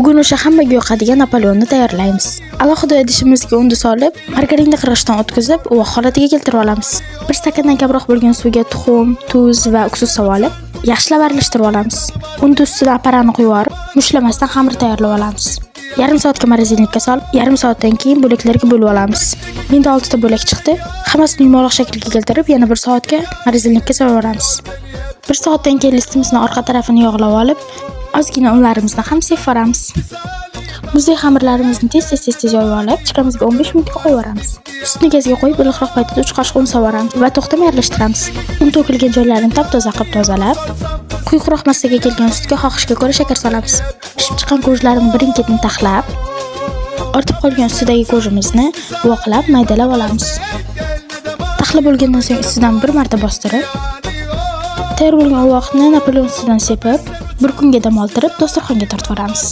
Bugun o'sha hammaga yoqadigan Napoleonni tayyorlaymiz. Alohida idishimizga unda solib, margarinni qirg'ichdan o'tkazib, uvoq holatiga keltirib olamiz. 1 stakandan kamroq bo'lgan suvga tuxum, tuz va uksus solib, yaxshilab aralashtirib olamiz. Unda ustidan aparani quyib yuborib, mushlamasdan xamir tayyorlab olamiz. Yarim soatga morozinlikka solib, yarim soatdan keyin bo'laklarga bo'lib olamiz. Menda 6 ta bo'lak chiqdi. Hammasini yumaloq shaklga keltirib, yana 1 soatga morozinlikka solib yuboramiz. 1 soatdan keyin listimizning orqa tarafini yog'lab olib, ozgina unlarimizni ham sepib olamiz. Muzli xamirlarimizni tez yoyib olib, chikramizga 15 minutga qo'yib yuboramiz. Ustini gazga qo'yib, iliqroq paytida 3 qoshiq un solib yuboramiz va to'xtamay aralashtiramiz. Un to'kilgan joylarini top-toza qilib tozalab, quyuqroq massaga kelgan sutga xohishga ko'ra shakar solamiz. Pishib chiqqan go'shtlarni birin-ketin taxlab, ortib qolgan ustidagi go'shtimizni uvoqlab, maydalab olamiz. Taxlab bo'lgandan so'ng ustidan bir marta bostirib, tayyor bo'lgan uvoqni Napoleon ustidan sepib, bir kunga dam oldirib, dasturxonga tortib olamiz.